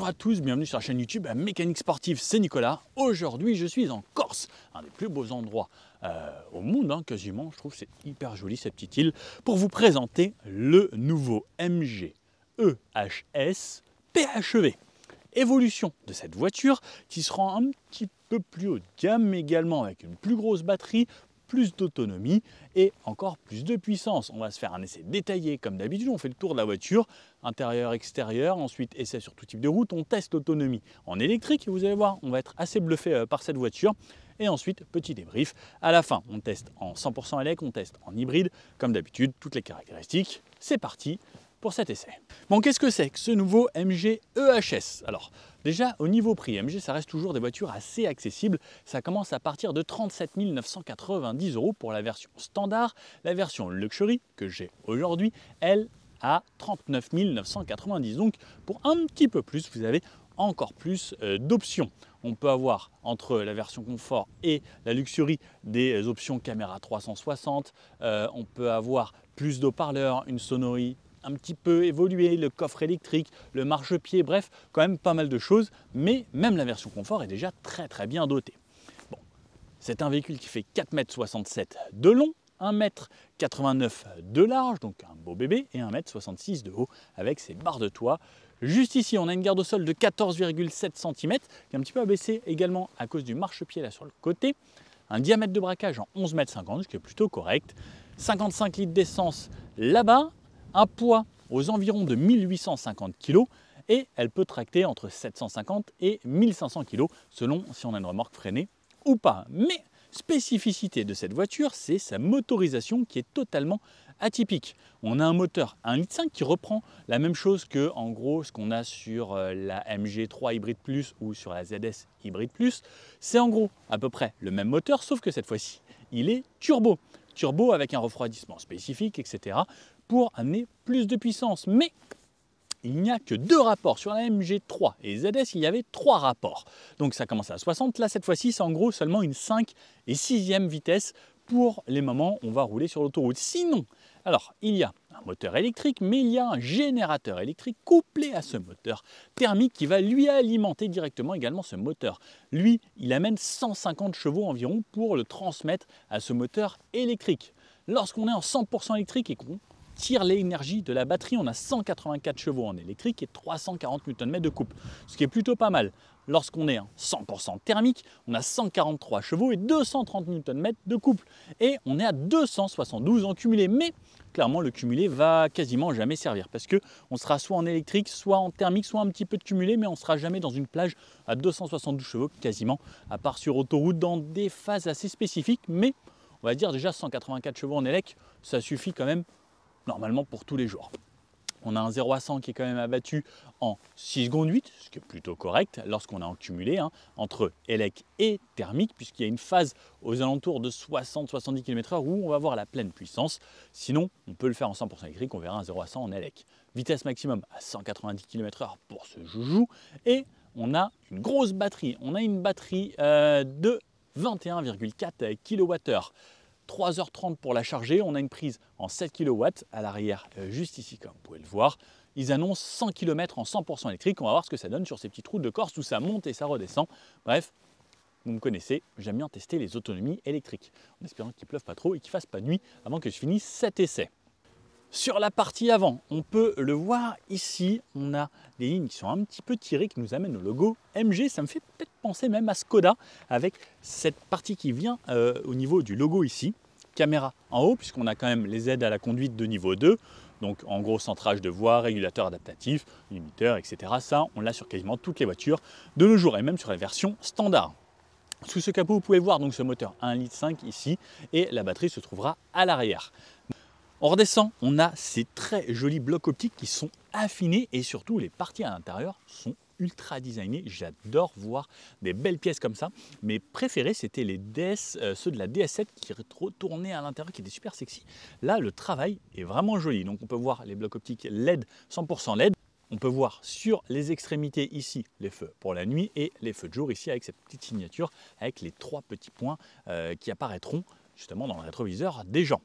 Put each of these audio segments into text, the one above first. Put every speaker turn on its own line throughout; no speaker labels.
Bonjour à tous, bienvenue sur la chaîne YouTube Mécanique Sportive, c'est Nicolas. Aujourd'hui je suis en Corse, un des plus beaux endroits au monde quasiment, je trouve que c'est hyper joli cette petite île, pour vous présenter le nouveau MG EHS PHEV. Évolution de cette voiture qui sera un petit peu plus haut de gamme, mais également avec une plus grosse batterie, plus d'autonomie et encore plus de puissance. On va se faire un essai détaillé comme d'habitude, on fait le tour de la voiture, intérieur, extérieur, ensuite essai sur tout type de route, on teste l'autonomie en électrique et vous allez voir, on va être assez bluffé par cette voiture. Et ensuite, petit débrief. À la fin, on teste en 100% élec, on teste en hybride, comme d'habitude, toutes les caractéristiques. C'est parti pour cet essai. Bon, qu'est-ce que c'est que ce nouveau MG EHS? Alors, déjà, au niveau prix, MG, ça reste toujours des voitures assez accessibles. Ça commence à partir de 37 990 € pour la version standard. La version Luxury, que j'ai aujourd'hui, elle, à 39 990. Donc, pour un petit peu plus, vous avez encore plus d'options. On peut avoir entre la version confort et la Luxury des options caméra 360. On peut avoir plus d'haut-parleurs, une sonnerie un petit peu évoluée, le coffre électrique, le marchepied, bref, quand même pas mal de choses. Mais même la version confort est déjà très bien dotée. Bon, c'est un véhicule qui fait 4,67 m de long, 1,89 m de large, donc un beau bébé, et 1,66 m de haut avec ses barres de toit. Juste ici, on a une garde au sol de 14,7 cm, qui est un petit peu abaissée également à cause du marchepied là sur le côté. Un diamètre de braquage en 11,50 m, ce qui est plutôt correct. 55 litres d'essence là-bas, un poids aux environs de 1850 kg, et elle peut tracter entre 750 et 1500 kg, selon si on a une remorque freinée ou pas. Mais spécificité de cette voiture, c'est sa motorisation qui est totalement atypique. On a un moteur 1,5 litre qui reprend la même chose que en gros ce qu'on a sur la MG3 Hybrid Plus ou sur la ZS Hybrid Plus. C'est en gros à peu près le même moteur, sauf que cette fois-ci, il est turbo. Turbo avec un refroidissement spécifique, etc. pour amener plus de puissance. Mais il n'y a que 2 rapports. Sur la MG3 et ZS, il y avait 3 rapports. Donc ça commence à 60. Là, cette fois-ci, c'est en gros seulement une 5 et 6e vitesse pour les moments où on va rouler sur l'autoroute. Sinon, alors, il y a un moteur électrique, mais il y a un générateur électrique couplé à ce moteur thermique qui va lui alimenter directement également ce moteur. Lui, il amène 150 chevaux environ pour le transmettre à ce moteur électrique. Lorsqu'on est en 100% électrique et qu'on tire l'énergie de la batterie, on a 184 chevaux en électrique et 340 Nm de couple, ce qui est plutôt pas mal. Lorsqu'on est en 100% thermique, on a 143 chevaux et 230 Nm de couple. Et on est à 272 en cumulé. Mais clairement, le cumulé va quasiment jamais servir parce qu'on sera soit en électrique, soit en thermique, soit un petit peu de cumulé, mais on ne sera jamais dans une plage à 272 chevaux quasiment, à part sur autoroute dans des phases assez spécifiques. Mais on va dire déjà 184 chevaux en élec, ça suffit quand même normalement pour tous les jours. On a un 0 à 100 qui est quand même abattu en 6 secondes 8, ce qui est plutôt correct lorsqu'on est en cumulé entre élec et thermique, puisqu'il y a une phase aux alentours de 60-70 km/h où on va avoir la pleine puissance. Sinon, on peut le faire en 100% électrique, on verra un 0 à 100 en élec. Vitesse maximum à 190 km/h pour ce joujou. Et on a une grosse batterie. On a une batterie de 21,4 kWh. 3h30 pour la charger, on a une prise en 7 kW à l'arrière, juste ici comme vous pouvez le voir. Ils annoncent 100 km en 100% électrique, on va voir ce que ça donne sur ces petites routes de Corse où ça monte et ça redescend. Bref, vous me connaissez, j'aime bien tester les autonomies électriques, en espérant qu'il ne pleuve pas trop et qu'il ne fasse pas nuit avant que je finisse cet essai. Sur la partie avant, on peut le voir ici, on a des lignes qui sont un petit peu tirées, qui nous amènent au logo MG. Ça me fait peut-être penser même à Skoda, avec cette partie qui vient au niveau du logo ici. Caméra en haut, puisqu'on a quand même les aides à la conduite de niveau 2. Donc en gros, centrage de voie, régulateur adaptatif, limiteur, etc. Ça, on l'a sur quasiment toutes les voitures de nos jours, et même sur la version standard. Sous ce capot, vous pouvez voir donc ce moteur 1,5 litre ici, et la batterie se trouvera à l'arrière. On redescend, on a ces très jolis blocs optiques qui sont affinés et surtout les parties à l'intérieur sont ultra designées. J'adore voir des belles pièces comme ça. Mes préférés, c'était les DS, ceux de la DS7 qui retournaient à l'intérieur, qui étaient super sexy. Là, le travail est vraiment joli. Donc on peut voir les blocs optiques LED, 100% LED. On peut voir sur les extrémités ici les feux pour la nuit et les feux de jour ici avec cette petite signature avec les 3 petits points qui apparaîtront justement dans le rétroviseur des gens.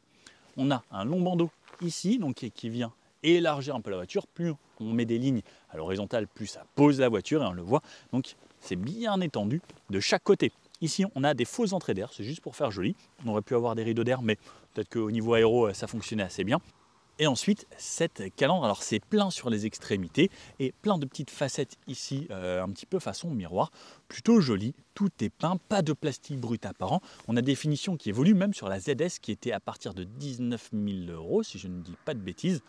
On a un long bandeau ici donc, qui vient élargir un peu la voiture. Plus on met des lignes à l'horizontale, plus ça pose la voiture et on le voit. Donc c'est bien étendu de chaque côté. Ici, on a des fausses entrées d'air, c'est juste pour faire joli. On aurait pu avoir des rideaux d'air, mais peut-être qu'au niveau aéro, ça fonctionnait assez bien. Et ensuite, cette calandre, alors c'est plein sur les extrémités et plein de petites facettes ici, un petit peu façon miroir. Plutôt joli, tout est peint, pas de plastique brut apparent. On a des finitions qui évoluent même sur la ZS qui était à partir de 19 000 €, si je ne dis pas de bêtises.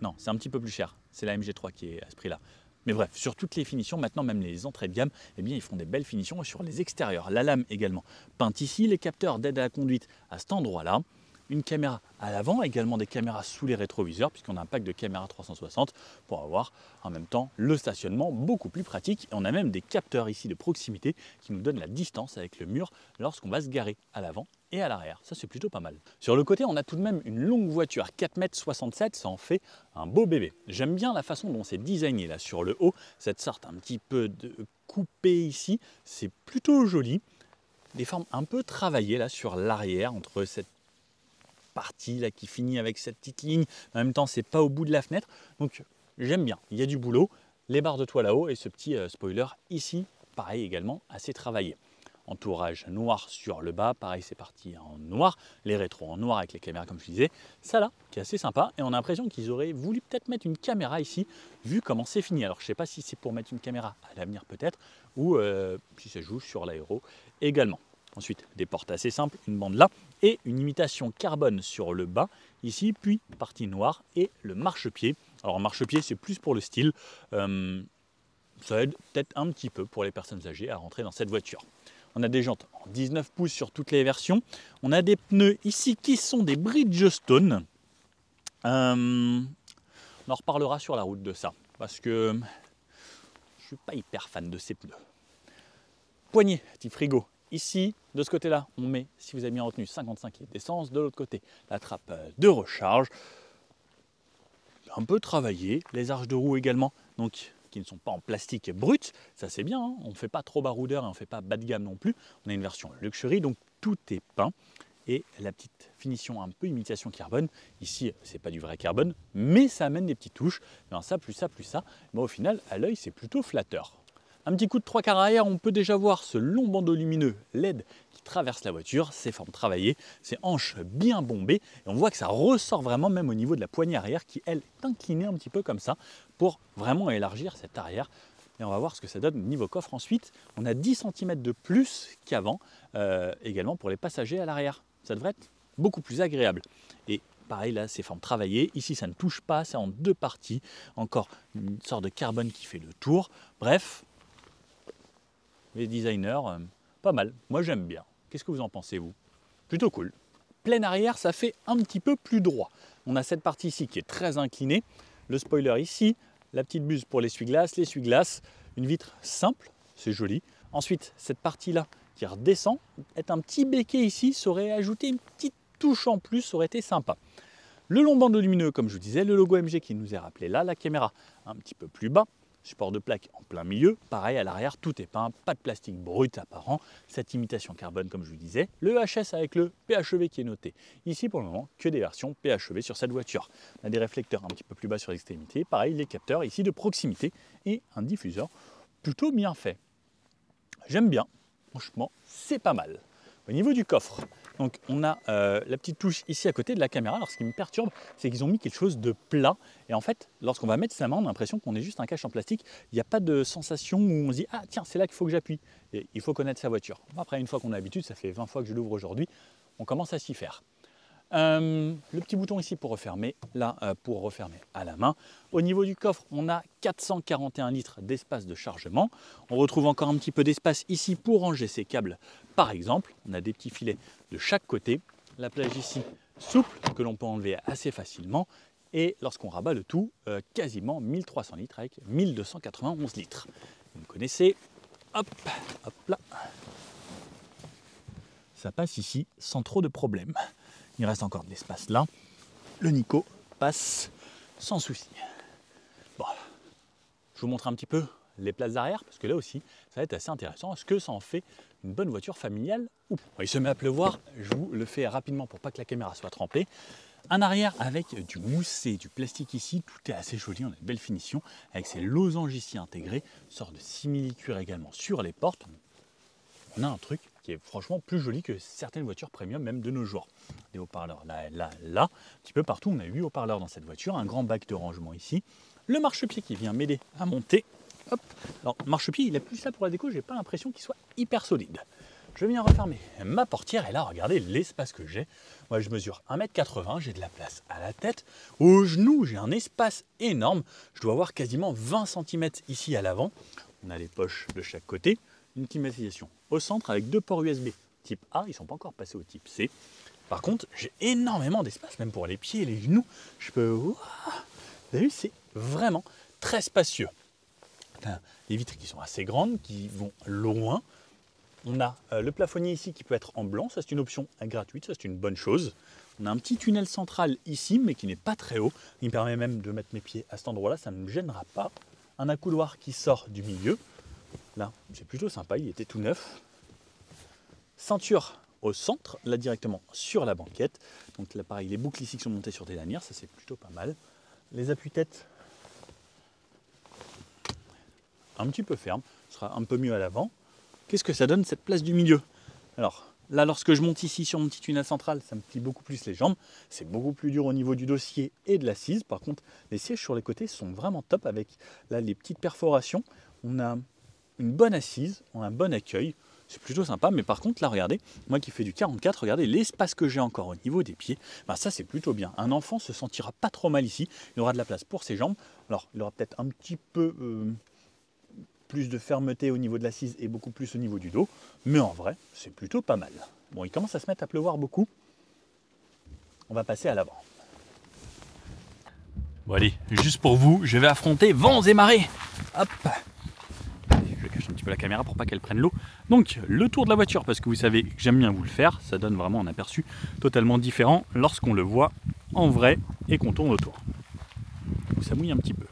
Non, c'est un petit peu plus cher, c'est la MG3 qui est à ce prix-là. Mais bref, sur toutes les finitions, maintenant même les entrées de gamme, eh bien, ils font des belles finitions sur les extérieurs. La lame également peinte ici, les capteurs d'aide à la conduite à cet endroit-là. Une caméra à l'avant, également des caméras sous les rétroviseurs, puisqu'on a un pack de caméras 360 pour avoir en même temps le stationnement beaucoup plus pratique. Et on a même des capteurs ici de proximité qui nous donnent la distance avec le mur lorsqu'on va se garer à l'avant et à l'arrière. Ça, c'est plutôt pas mal. Sur le côté, on a tout de même une longue voiture, 4,67 m, ça en fait un beau bébé. J'aime bien la façon dont c'est designé là sur le haut, cette sorte un petit peu de coupé ici, c'est plutôt joli. Des formes un peu travaillées là sur l'arrière, entre cette partie là qui finit avec cette petite ligne. En même temps, c'est pas au bout de la fenêtre. Donc j'aime bien, il y a du boulot. Les barres de toit là-haut et ce petit spoiler ici, pareil également, assez travaillé. Entourage noir sur le bas, pareil c'est parti en noir, les rétros en noir avec les caméras comme je disais, ça là qui est assez sympa et on a l'impression qu'ils auraient voulu peut-être mettre une caméra ici vu comment c'est fini. Alors je sais pas si c'est pour mettre une caméra à l'avenir peut-être ou si ça joue sur l'aéro également. Ensuite des portes assez simples, une bande là et une imitation carbone sur le bas ici, puis partie noire et le marchepied. Alors marchepied c'est plus pour le style, ça aide peut-être un petit peu pour les personnes âgées à rentrer dans cette voiture. On a des jantes en 19 pouces sur toutes les versions. On a des pneus ici qui sont des Bridgestone. On en reparlera sur la route de ça, parce que je ne suis pas hyper fan de ces pneus. Poignée, petit frigo. Ici, de ce côté-là, on met, si vous avez bien retenu, 55 litres d'essence. De l'autre côté, la trappe de recharge. Un peu travaillé. Les arches de roue également, donc qui ne sont pas en plastique brut, ça c'est bien, hein, on ne fait pas trop baroudeur et on ne fait pas bas de gamme non plus. On a une version luxury, donc tout est peint. Et la petite finition un peu imitation carbone, ici c'est pas du vrai carbone, mais ça amène des petites touches. Alors ça, plus ça, plus ça, mais au final, à l'œil, c'est plutôt flatteur. Un petit coup de 3/4 arrière, on peut déjà voir ce long bandeau lumineux LED qui traverse la voiture, ses formes travaillées, ses hanches bien bombées, et on voit que ça ressort vraiment même au niveau de la poignée arrière qui, elle, est inclinée un petit peu comme ça pour vraiment élargir cette arrière. Et on va voir ce que ça donne niveau coffre ensuite. On a 10 cm de plus qu'avant, également pour les passagers à l'arrière. Ça devrait être beaucoup plus agréable. Et pareil là, ces formes travaillées. Ici, ça ne touche pas, c'est en deux parties. Encore une sorte de carbone qui fait le tour. Bref, les designers, pas mal. Moi, j'aime bien. Qu'est-ce que vous en pensez, vous? Plutôt cool. Plein arrière, ça fait un petit peu plus droit. On a cette partie ici qui est très inclinée. Le spoiler ici, la petite buse pour l'essuie-glace, une vitre simple, c'est joli. Ensuite, cette partie-là qui redescend, est un petit béquet ici, ça aurait ajouté une petite touche en plus, ça aurait été sympa. Le long bandeau lumineux, comme je vous disais, le logo MG qui nous est rappelé là, la caméra un petit peu plus bas, support de plaque en plein milieu, pareil à l'arrière, tout est peint, pas de plastique brut apparent, cette imitation carbone comme je vous disais, le HS avec le PHEV qui est noté. Ici pour le moment, que des versions PHEV sur cette voiture. On a des réflecteurs un petit peu plus bas sur l'extrémité, pareil les capteurs ici de proximité et un diffuseur plutôt bien fait. J'aime bien, franchement c'est pas mal. Au niveau du coffre, donc on a la petite touche ici à côté de la caméra. Alors ce qui me perturbe, c'est qu'ils ont mis quelque chose de plat. Et en fait, lorsqu'on va mettre sa main, on a l'impression qu'on est juste un cache en plastique. Il n'y a pas de sensation où on se dit « Ah tiens, c'est là qu'il faut que j'appuie ». Et il faut connaître sa voiture. Après, une fois qu'on a l'habitude, ça fait 20 fois que je l'ouvre aujourd'hui, on commence à s'y faire. Le petit bouton ici pour refermer, là pour refermer à la main. Au niveau du coffre, on a 441 litres d'espace de chargement. On retrouve encore un petit peu d'espace ici pour ranger ses câbles. Par exemple, on a des petits filets de chaque côté. La plage ici souple que l'on peut enlever assez facilement. Et lorsqu'on rabat le tout, quasiment 1300 litres avec 1291 litres. Vous me connaissez, hop, hop là. Ça passe ici sans trop de problèmes. Il reste encore de l'espace là. Le Nico passe sans souci. Bon, je vous montre un petit peu les places arrière parce que là aussi, ça va être assez intéressant. Est-ce que ça en fait une bonne voiture familiale ou pas? Il se met à pleuvoir, je vous le fais rapidement pour pas que la caméra soit trempée. Un arrière avec du moussé, du plastique ici, tout est assez joli, on a une belle finition, avec ces losanges ici intégrés, une sorte de simili-cuir également sur les portes. On a un truc qui est franchement plus joli que certaines voitures premium, même de nos jours. Des haut-parleurs là, un petit peu partout, on a 8 haut-parleurs dans cette voiture, un grand bac de rangement ici, le marchepied qui vient m'aider à monter. Hop. Alors, le marchepied, il est plus là pour la déco, j'ai pas l'impression qu'il soit hyper solide. Je viens refermer ma portière et là, regardez l'espace que j'ai. Moi, je mesure 1,80 m, j'ai de la place à la tête. Au genou, j'ai un espace énorme. Je dois avoir quasiment 20 cm ici à l'avant. On a les poches de chaque côté. Une climatisation au centre avec 2 ports USB type A. Ils ne sont pas encore passés au type C. Par contre, j'ai énormément d'espace, même pour les pieds et les genoux. Je peux... Vous avez vu, c'est vraiment très spacieux. Les vitres qui sont assez grandes, qui vont loin. On a le plafonnier ici qui peut être en blanc, ça c'est une option gratuite, ça c'est une bonne chose. On a un petit tunnel central ici, mais qui n'est pas très haut. Il me permet même de mettre mes pieds à cet endroit-là, ça ne me gênera pas. Un accoudoir qui sort du milieu. Là, c'est plutôt sympa, il était tout neuf. Ceinture au centre, là directement sur la banquette. Donc là pareil, les boucles ici qui sont montées sur des lanières, ça c'est plutôt pas mal. Les appuis-têtes, un petit peu ferme, ce sera un peu mieux à l'avant. Qu'est-ce que ça donne cette place du milieu? Alors là, lorsque je monte ici sur mon petit tunnel central, ça me plie beaucoup plus les jambes. C'est beaucoup plus dur au niveau du dossier et de l'assise. Par contre, les sièges sur les côtés sont vraiment top avec là les petites perforations. On a une bonne assise, on a un bon accueil. C'est plutôt sympa, mais par contre, là, regardez, moi qui fais du 44, regardez l'espace que j'ai encore au niveau des pieds. Ben, ça, c'est plutôt bien. Un enfant se sentira pas trop mal ici. Il aura de la place pour ses jambes. Alors, il aura peut-être un petit peu... plus de fermeté au niveau de l'assise et beaucoup plus au niveau du dos, mais en vrai, c'est plutôt pas mal. Bon, il commence à se mettre à pleuvoir beaucoup. On va passer à l'avant. Bon allez, juste pour vous, je vais affronter vents et marées. Hop. Je cache un petit peu la caméra pour pas qu'elle prenne l'eau. Donc, le tour de la voiture, parce que vous savez que j'aime bien vous le faire, ça donne vraiment un aperçu totalement différent lorsqu'on le voit en vrai et qu'on tourne autour. Ça mouille un petit peu.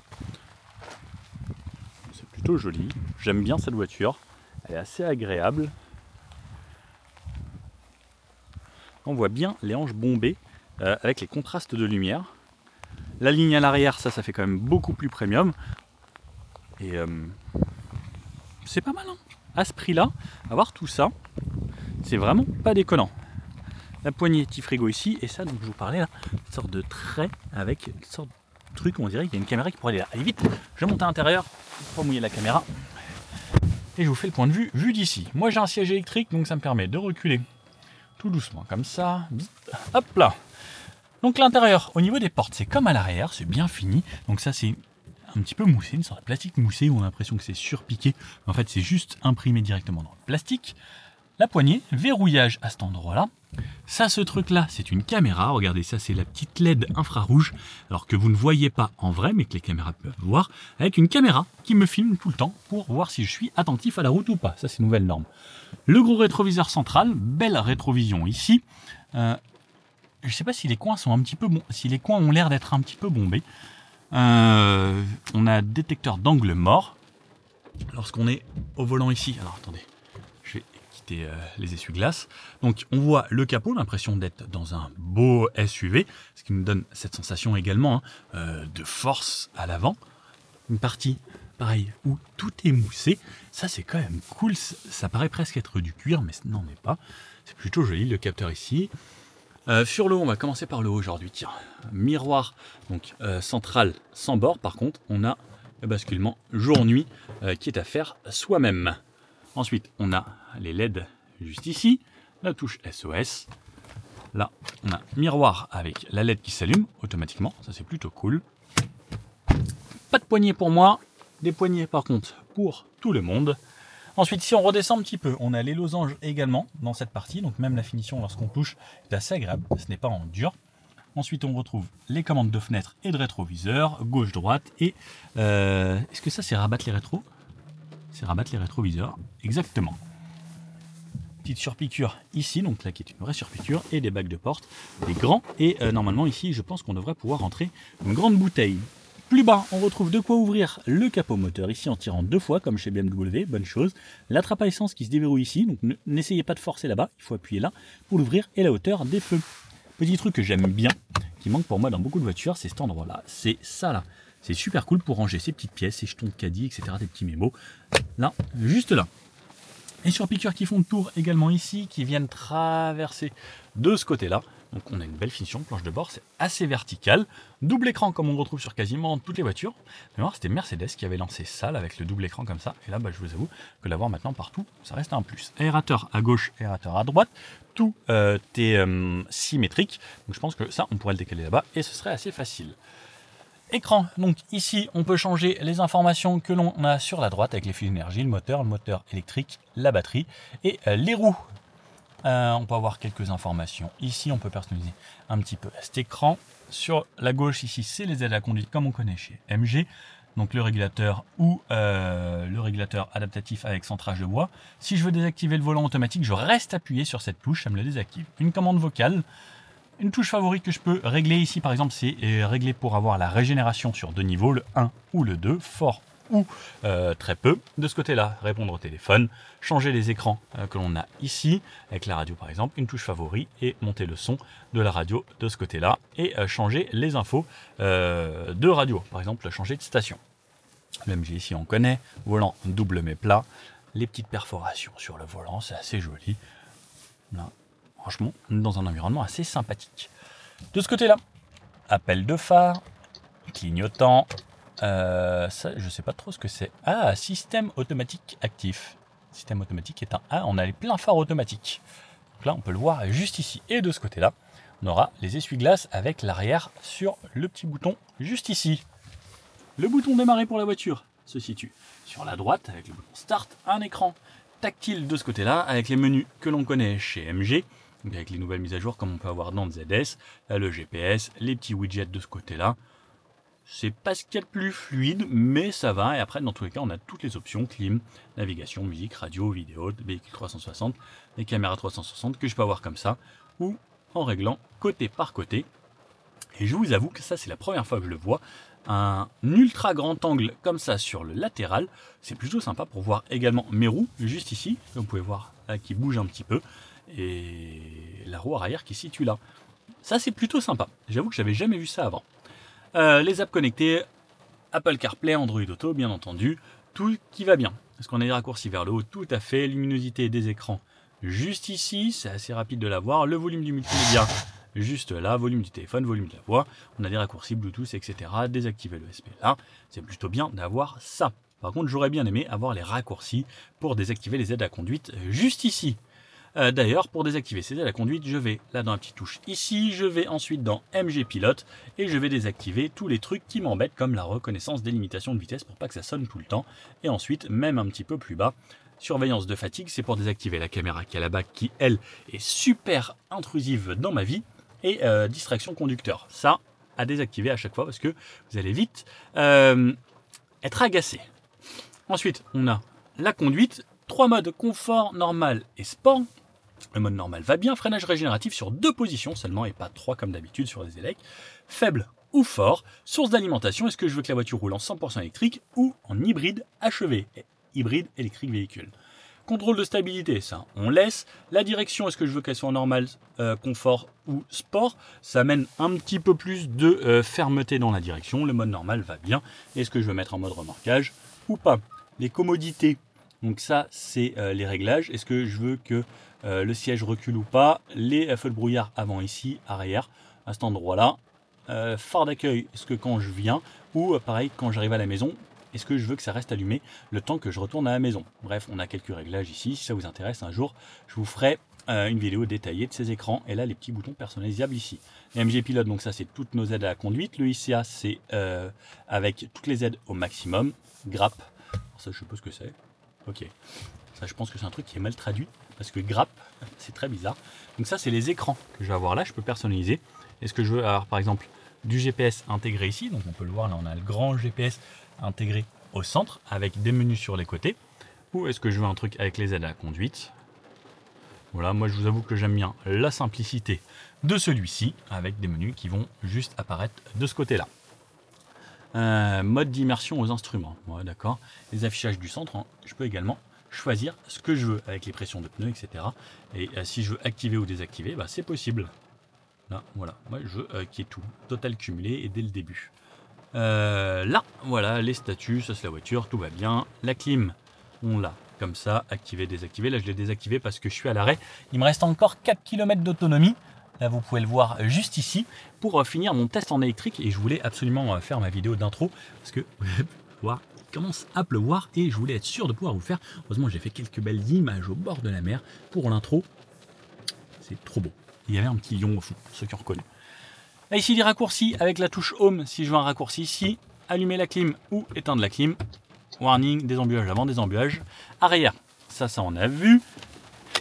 Plutôt joli, j'aime bien cette voiture, elle est assez agréable. On voit bien les hanches bombées avec les contrastes de lumière. La ligne à l'arrière, ça fait quand même beaucoup plus premium. Et c'est pas mal, hein. À ce prix-là, avoir tout ça, c'est vraiment pas déconnant. La poignée petit frigo ici, et ça, donc je vous parlais là, une sorte de trait avec une sorte de truc, on dirait qu'il y a une caméra qui pourrait aller là. Allez vite, je monte à l'intérieur, pour mouiller la caméra. Et je vous fais le point de vue d'ici. Moi j'ai un siège électrique, donc ça me permet de reculer tout doucement, comme ça. Hop là. Donc l'intérieur, au niveau des portes, c'est comme à l'arrière, c'est bien fini. Donc ça c'est un petit peu moussé, une sorte de plastique moussé où on a l'impression que c'est surpiqué. En fait c'est juste imprimé directement dans le plastique. La poignée, verrouillage à cet endroit-là. Ça, ce truc-là, c'est une caméra. Regardez, ça, c'est la petite LED infrarouge. Alors que vous ne voyez pas en vrai, mais que les caméras peuvent voir. Avec une caméra qui me filme tout le temps pour voir si je suis attentif à la route ou pas. Ça, c'est nouvelle norme. Le gros rétroviseur central, belle rétrovision ici. Je ne sais pas si les coins sont un petit peu bons, si les coins ont l'air d'être un petit peu bombés. On a détecteur d'angle mort. Lorsqu'on est au volant ici, alors attendez, je vais quitter les essuie-glaces. Donc on voit le capot, l'impression d'être dans un beau SUV, ce qui nous donne cette sensation également de force à l'avant. Une partie, pareil, où tout est moussé. Ça c'est quand même cool, ça paraît presque être du cuir, mais ce n'en est pas. C'est plutôt joli, le capteur ici. Sur le haut, on va commencer par le haut aujourd'hui. Tiens, miroir donc central sans bord. Par contre, on a le basculement jour-nuit qui est à faire soi-même. Ensuite, on a les LED juste ici, la touche SOS. Là, on a miroir avec la LED qui s'allume automatiquement. Ça, c'est plutôt cool. Pas de poignée pour moi. Des poignées, par contre, pour tout le monde. Ensuite, si on redescend un petit peu, on a les losanges également dans cette partie. Donc même la finition lorsqu'on touche est assez agréable. Ce n'est pas en dur. Ensuite, on retrouve les commandes de fenêtre et de rétroviseur, gauche-droite. Et est-ce que ça, c'est rabattre les rétros? C'est rabattre les rétroviseurs, exactement. Petite surpiqûre ici, donc là qui est une vraie surpiqûre, et des bacs de porte, des grands. Et normalement ici, je pense qu'on devrait pouvoir rentrer une grande bouteille. Plus bas, on retrouve de quoi ouvrir le capot moteur, ici en tirant 2 fois, comme chez BMW, bonne chose. La trappe à essence qui se déverrouille ici, donc n'essayez pas de forcer là-bas, il faut appuyer là pour l'ouvrir, et la hauteur des feux. Petit truc que j'aime bien, qui manque pour moi dans beaucoup de voitures, c'est cet endroit-là. C'est ça là. C'est super cool pour ranger ces petites pièces, ces jetons de caddie, etc. Des petits mémos. Là, juste là. Et sur piqûres qui font le tour également ici, qui viennent traverser de ce côté-là. Donc on a une belle finition, planche de bord, c'est assez vertical. Double écran comme on retrouve sur quasiment toutes les voitures. C'était Mercedes qui avait lancé ça là, avec le double écran comme ça. Et là, je vous avoue que l'avoir maintenant partout, ça reste un plus. Aérateur à gauche, aérateur à droite. Tout est symétrique. Donc je pense que ça, on pourrait le décaler là-bas et ce serait assez facile. Écran, donc ici on peut changer les informations que l'on a sur la droite avec les fils d'énergie, le moteur électrique, la batterie et les roues. On peut avoir quelques informations. Ici on peut personnaliser un petit peu cet écran. Sur la gauche ici c'est les aides à la conduite comme on connaît chez MG. Donc le régulateur ou le régulateur adaptatif avec centrage de bois. Si je veux désactiver le volant automatique, je reste appuyé sur cette touche, ça me le désactive. Une commande vocale. Une touche favorite que je peux régler ici, par exemple, c'est régler pour avoir la régénération sur 2 niveaux, le 1 ou le 2, fort ou très peu. De ce côté-là, répondre au téléphone, changer les écrans que l'on a ici, avec la radio par exemple, une touche favorite et monter le son de la radio de ce côté-là et changer les infos de radio, par exemple, changer de station. Le MG ici, on connaît, volant double mais plat, les petites perforations sur le volant, c'est assez joli. Là. Franchement, on est dans un environnement assez sympathique. De ce côté-là, appel de phare, clignotant, ça, je ne sais pas trop ce que c'est. Ah, système automatique actif. Système automatique éteint. Ah, on a les pleins phares automatiques. Donc là, on peut le voir juste ici. Et de ce côté-là, on aura les essuie-glaces avec l'arrière sur le petit bouton juste ici. Le bouton démarrer pour la voiture se situe sur la droite avec le bouton start, un écran tactile de ce côté-là avec les menus que l'on connaît chez MG. Donc avec les nouvelles mises à jour comme on peut avoir dans ZS, le GPS, les petits widgets de ce côté-là. C'est pas ce qu'il y a de plus fluide, mais ça va. Et après, dans tous les cas, on a toutes les options, clim, navigation, musique, radio, vidéo, véhicule 360, les caméras 360 que je peux avoir comme ça, ou en réglant côté par côté. Et je vous avoue que ça, c'est la première fois que je le vois. Un ultra grand angle comme ça sur le latéral, c'est plutôt sympa pour voir également mes roues, juste ici, comme vous pouvez voir, là, qui bougent un petit peu. Et la roue arrière qui se situe là. Ça c'est plutôt sympa, j'avoue que j'avais jamais vu ça avant. Les apps connectées, Apple CarPlay, Android Auto bien entendu, tout qui va bien. Est-ce qu'on a des raccourcis vers le haut? Tout à fait. Luminosité des écrans juste ici, c'est assez rapide de l'avoir. Le volume du multimédia juste là, volume du téléphone, volume de la voix. On a des raccourcis Bluetooth, etc. Désactiver le SP là, c'est plutôt bien d'avoir ça. Par contre, j'aurais bien aimé avoir les raccourcis pour désactiver les aides à conduite juste ici. D'ailleurs, pour désactiver ces aides à la conduite, je vais là dans la petite touche ici, je vais ensuite dans MG Pilote et je vais désactiver tous les trucs qui m'embêtent comme la reconnaissance des limitations de vitesse pour pas que ça sonne tout le temps. Et ensuite, même un petit peu plus bas, surveillance de fatigue, c'est pour désactiver la caméra qui est là-bas qui, elle, est super intrusive dans ma vie. Et distraction conducteur, ça à désactiver à chaque fois parce que vous allez vite être agacé. Ensuite, on a la conduite, 3 modes confort, normal et sport. Le mode normal va bien, freinage régénératif sur 2 positions seulement et pas 3 comme d'habitude sur les électriques. Faible ou fort, source d'alimentation, est-ce que je veux que la voiture roule en 100% électrique ou en hybride HEV, hybride électrique véhicule. Contrôle de stabilité, ça on laisse. La direction, est-ce que je veux qu'elle soit en normal, confort ou sport? Ça amène un petit peu plus de fermeté dans la direction. Le mode normal va bien. Est-ce que je veux mettre en mode remorquage ou pas? Les commodités, donc ça c'est les réglages. Est-ce que je veux que le siège recule ou pas? Les feux de brouillard avant ici, arrière, à cet endroit-là. Phare d'accueil, est-ce que quand je viens ou pareil quand j'arrive à la maison, est-ce que je veux que ça reste allumé le temps que je retourne à la maison? Bref, on a quelques réglages ici. Si ça vous intéresse, un jour, je vous ferai une vidéo détaillée de ces écrans. Et là, les petits boutons personnalisables ici. Les MG Pilote, donc ça, c'est toutes nos aides à la conduite. Le ICA, c'est avec toutes les aides au maximum. Grappe, alors ça, je sais pas ce que c'est. Ok. Ça, je pense que c'est un truc qui est mal traduit. Parce que grappe, c'est très bizarre. Donc ça, c'est les écrans que je vais avoir là. Je peux personnaliser. Est-ce que je veux avoir, par exemple, du GPS intégré ici? Donc on peut le voir, là, on a le grand GPS intégré au centre avec des menus sur les côtés, ou est-ce que je veux un truc avec les aides à la conduite? Voilà, moi je vous avoue que j'aime bien la simplicité de celui-ci avec des menus qui vont juste apparaître de ce côté là. Mode d'immersion aux instruments, ouais, d'accord. Les affichages du centre, hein, je peux également choisir ce que je veux avec les pressions de pneus, etc. Et si je veux activer ou désactiver, bah, c'est possible. Là, voilà, moi je veux qu'il y ait tout, total cumulé et dès le début. Là, voilà, les statuts, ça c'est la voiture, tout va bien. La clim, on l'a comme ça, activé, désactivé. Là, je l'ai désactivé parce que je suis à l'arrêt. Il me reste encore 4 km d'autonomie. Là, vous pouvez le voir juste ici pour finir mon test en électrique. Et je voulais absolument faire ma vidéo d'intro parce que voir, il commence à pleuvoir et je voulais être sûr de pouvoir vous faire. Heureusement, j'ai fait quelques belles images au bord de la mer pour l'intro. C'est trop beau. Il y avait un petit lion au fond, ceux qui ont reconnu. Là, ici, les raccourcis avec la touche Home. Si je veux un raccourci ici, allumer la clim ou éteindre la clim. Warning, des embuages avant, des embuages. Arrière, ça on a vu.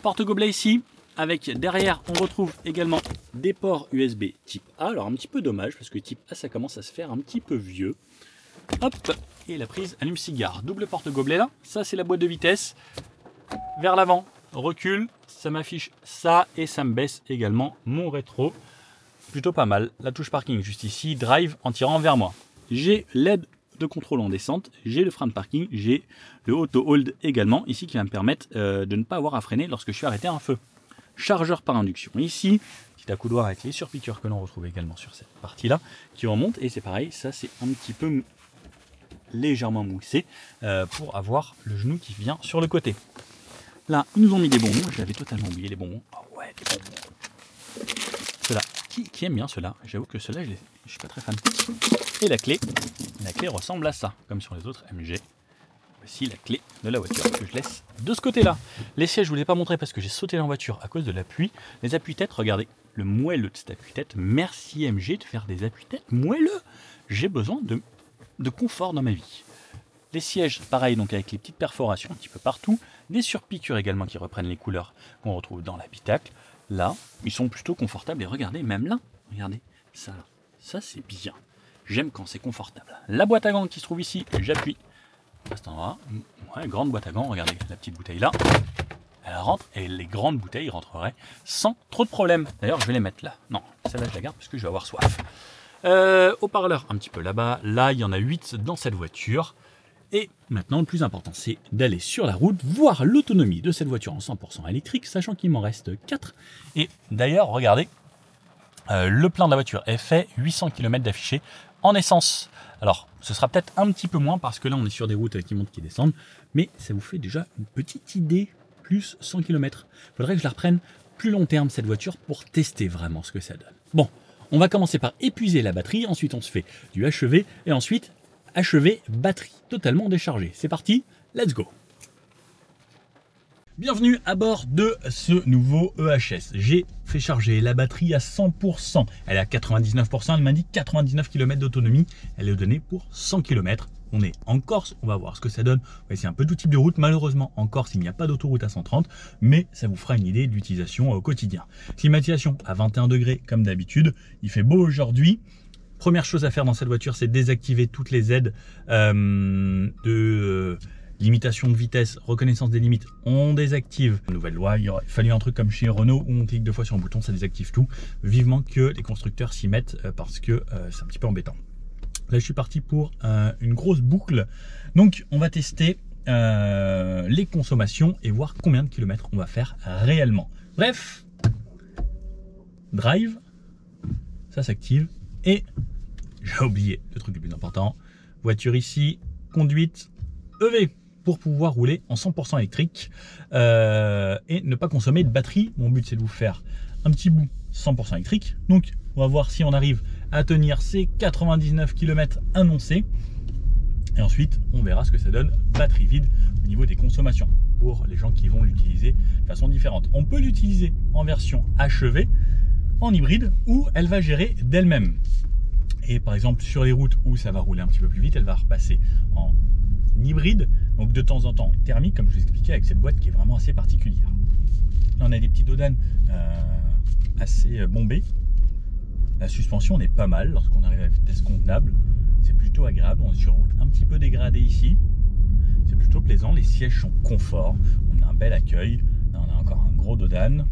Porte-gobelet ici. Avec derrière, on retrouve également des ports USB type A. Alors, un petit peu dommage parce que type A, ça commence à se faire un petit peu vieux. Hop, et la prise allume-cigare. Double porte-gobelet là. Ça, c'est la boîte de vitesse. Vers l'avant, recule. Ça m'affiche ça et ça me baisse également mon rétro. Plutôt pas mal. La touche parking juste ici, drive en tirant vers moi. J'ai l'aide de contrôle en descente, j'ai le frein de parking, j'ai le auto hold également ici qui va me permettre de ne pas avoir à freiner lorsque je suis arrêté à un feu. Chargeur par induction ici, petit accoudoir avec les surpiqûres que l'on retrouve également sur cette partie là qui remonte et c'est pareil, ça c'est un petit peu légèrement moussé pour avoir le genou qui vient sur le côté. Là ils nous ont mis des bonbons, j'avais totalement oublié les bonbons. Oh ouais, les bonbons. Ceux-là, qui aime bien ceux-là? J'avoue que ceux-là je suis pas très fan. Et la clé ressemble à ça, comme sur les autres MG. Voici la clé de la voiture que je laisse de ce côté-là. Les sièges, je ne vous les ai pas montrés parce que j'ai sauté en voiture à cause de l'appui. Les appuis-têtes, regardez, le moelleux de cet appui-tête. Merci MG de faire des appuis-têtes moelleux. J'ai besoin de confort dans ma vie. Les sièges, pareil, donc avec les petites perforations un petit peu partout. Des surpiqûres également qui reprennent les couleurs qu'on retrouve dans l'habitacle. Là, ils sont plutôt confortables. Et regardez, même là, regardez, ça c'est bien. J'aime quand c'est confortable. La boîte à gants qui se trouve ici, j'appuie à cet endroit. Ouais, grande boîte à gants, regardez la petite bouteille là. Elle rentre et les grandes bouteilles rentreraient sans trop de problème. D'ailleurs, je vais les mettre là. Non, celle-là, je la garde parce que je vais avoir soif. Haut-parleur, un petit peu là-bas. Là, il y en a 8 dans cette voiture. Et maintenant, le plus important, c'est d'aller sur la route, voir l'autonomie de cette voiture en 100% électrique, sachant qu'il m'en reste 4. Et d'ailleurs, regardez, le plein de la voiture est fait 800 km d'affiché en essence. Alors, ce sera peut-être un petit peu moins parce que là, on est sur des routes qui montent, qui descendent, mais ça vous fait déjà une petite idée, plus 100 km. Il faudrait que je la reprenne plus long terme, cette voiture, pour tester vraiment ce que ça donne. Bon, on va commencer par épuiser la batterie, ensuite on se fait du achevé, et ensuite achevé batterie totalement déchargée. C'est parti, let's go! Bienvenue à bord de ce nouveau EHS. J'ai fait charger la batterie à 100%. Elle est à 99%, elle m'indique 99 km d'autonomie. Elle est donnée pour 100 km. On est en Corse, on va voir ce que ça donne. On va essayer un peu tout type de route. Malheureusement, en Corse, il n'y a pas d'autoroute à 130, mais ça vous fera une idée de l'utilisation au quotidien. Climatisation à 21 degrés comme d'habitude. Il fait beau aujourd'hui. Première chose à faire dans cette voiture, c'est désactiver toutes les aides limitation de vitesse, reconnaissance des limites, on désactive. Nouvelle loi, il aurait fallu un truc comme chez Renault où on clique 2 fois sur un bouton, ça désactive tout. Vivement que les constructeurs s'y mettent parce que c'est un petit peu embêtant. Là, je suis parti pour une grosse boucle. Donc, on va tester les consommations et voir combien de kilomètres on va faire réellement. Bref, drive, ça s'active. Et j'ai oublié le truc le plus important. Voiture ici, conduite, EV. Pour pouvoir rouler en 100% électrique et ne pas consommer de batterie. Mon but, c'est de vous faire un petit bout 100% électrique. Donc, on va voir si on arrive à tenir ces 99 km annoncés. Et ensuite, on verra ce que ça donne batterie vide au niveau des consommations pour les gens qui vont l'utiliser de façon différente. On peut l'utiliser en version achevée, en hybride, où elle va gérer d'elle-même. Et par exemple, sur les routes où ça va rouler un petit peu plus vite, elle va repasser en hybride, donc de temps en temps thermique, comme je vous expliquais, avec cette boîte qui est vraiment assez particulière. Là, on a des petits dodanes assez bombés. La suspension est pas mal lorsqu'on arrive à la vitesse convenable. C'est plutôt agréable. On est sur une route un petit peu dégradée ici. C'est plutôt plaisant. Les sièges sont confort. On a un bel accueil. Là, on a encore un gros dodane.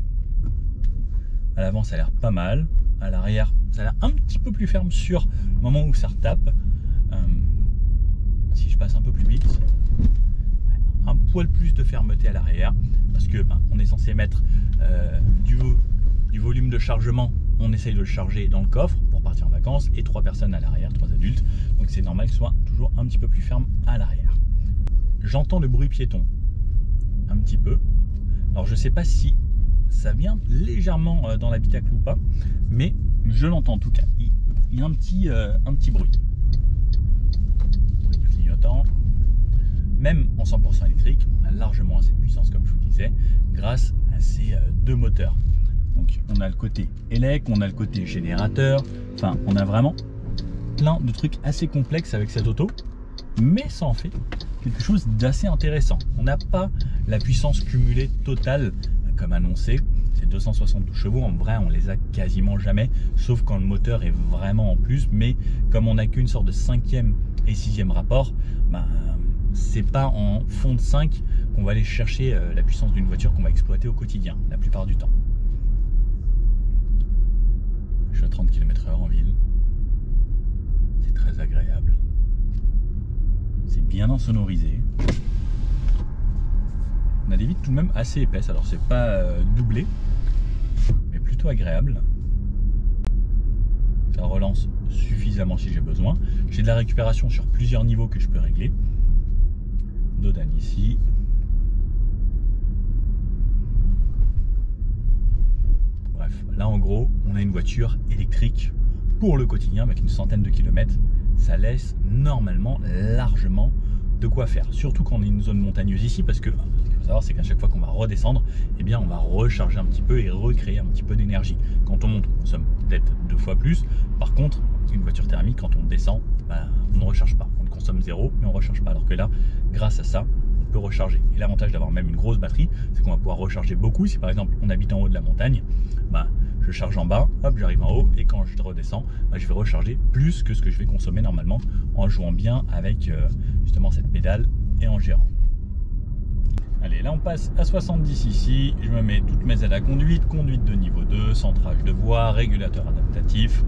À l'avant, ça a l'air pas mal. À l'arrière, ça a l'air un petit peu plus ferme sur le moment où ça retape. Si je passe un peu plus vite, un poil plus de fermeté à l'arrière parce que on est censé mettre du volume de chargement on essaye de le charger dans le coffre pour partir en vacances et 3 personnes à l'arrière, 3 adultes. Donc c'est normal que ce soit toujours un petit peu plus ferme à l'arrière. J'entends le bruit piéton un petit peu. Alors je sais pas si ça vient légèrement dans l'habitacle ou pas, mais je l'entends en tout cas. Il y a un petit bruit. Bruit clignotant. Même en 100% électrique, on a largement assez de puissance comme je vous disais, grâce à ces 2 moteurs. Donc on a le côté élec, on a le côté générateur, enfin on a vraiment plein de trucs assez complexes avec cette auto, mais ça en fait quelque chose d'assez intéressant. On n'a pas la puissance cumulée totale comme annoncé, c'est 272 chevaux, en vrai on les a quasiment jamais, sauf quand le moteur est vraiment en plus, mais comme on n'a qu'une sorte de 5e et 6e rapport, c'est pas en fond de 5 qu'on va aller chercher la puissance d'une voiture qu'on va exploiter au quotidien, la plupart du temps. Je suis à 30 km/h en ville, c'est très agréable, c'est bien insonorisé. On a des vitres tout de même assez épaisses, alors c'est pas doublé, mais plutôt agréable. Ça relance suffisamment si j'ai besoin. J'ai de la récupération sur plusieurs niveaux que je peux régler. Dodane ici. Bref, là en gros, on a une voiture électrique pour le quotidien avec une centaine de kilomètres. Ça laisse normalement largement de quoi faire. Surtout quand on est une zone montagneuse ici, parce que ce qu'il faut savoir, c'est qu'à chaque fois qu'on va redescendre, eh bien on va recharger un petit peu et recréer un petit peu d'énergie. Quand on monte, on consomme peut-être 2 fois plus. Par contre, une voiture thermique, quand on descend, on ne recharge pas. On consomme 0, mais on ne recharge pas. Alors que là, grâce à ça, on peut recharger. Et l'avantage d'avoir même une grosse batterie, c'est qu'on va pouvoir recharger beaucoup. Si par exemple on habite en haut de la montagne, je charge en bas, hop, j'arrive en haut, et quand je redescends, je vais recharger plus que ce que je vais consommer normalement en jouant bien avec justement cette pédale et en gérant. Allez, là on passe à 70 ici, je me mets toutes mes aides à conduite, conduite de niveau 2, centrage de voie, régulateur adaptatif,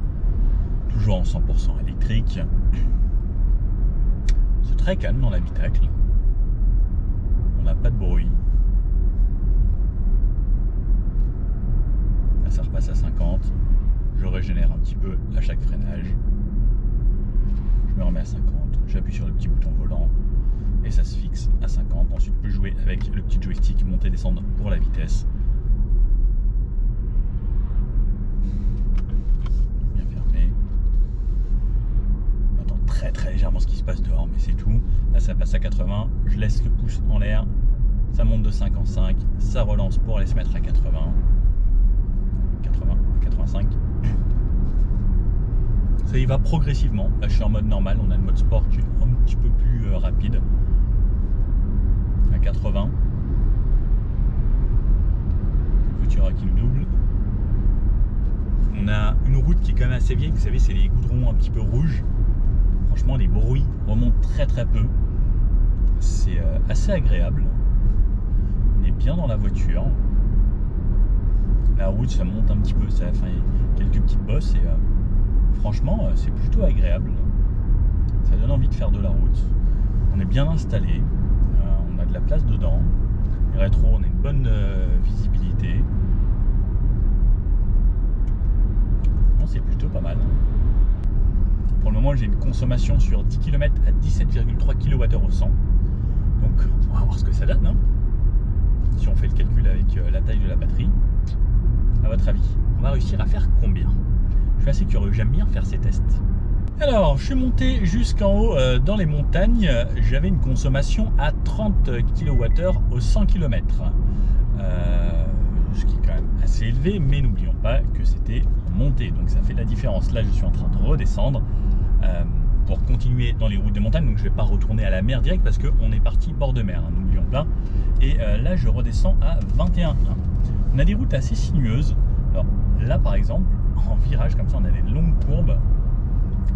toujours en 100% électrique. C'est très calme dans l'habitacle, on n'a pas de bruit. Là ça repasse à 50, je régénère un petit peu à chaque freinage, je me remets à 50, j'appuie sur le petit bouton volant et ça se fixe à 50. Ensuite je peux jouer avec le petit joystick monter descendre pour la vitesse. Bien fermé. J'entends très légèrement ce qui se passe dehors, mais c'est tout. Là ça passe à 80, je laisse le pouce en l'air, ça monte de 5 en 5, ça relance pour aller se mettre à 80. 85. Ça y va progressivement. Là je suis en mode normal, on a le mode sport qui est un petit peu plus rapide. À 80. Voiture qui nous double. On a une route qui est quand même assez vieille, vous savez, c'est les goudrons un petit peu rouges. Franchement les bruits remontent très peu. C'est assez agréable. On est bien dans la voiture. La route ça monte un petit peu, ça fait quelques petites bosses et franchement c'est plutôt agréable. Ça donne envie de faire de la route. On est bien installé, on a de la place dedans. Les rétro, on a une bonne visibilité. Non, c'est plutôt pas mal. Pour le moment j'ai une consommation sur 10 km à 17,3 kWh au 100. Donc on va voir ce que ça donne. Si on fait le calcul avec la taille de la batterie. À votre avis, on va réussir à faire combien? Je suis assez curieux, j'aime bien faire ces tests. Alors, je suis monté jusqu'en haut dans les montagnes. J'avais une consommation à 30 kWh au 100 km. Ce qui est quand même assez élevé, mais n'oublions pas que c'était en montée. Donc ça fait la différence. Là, je suis en train de redescendre pour continuer dans les routes des montagnes. Donc je ne vais pas retourner à la mer direct parce qu'on est parti bord de mer, n'oublions pas. Et là, je redescends à 21,1. On a des routes assez sinueuses. Alors là par exemple, en virage comme ça, on a des longues courbes.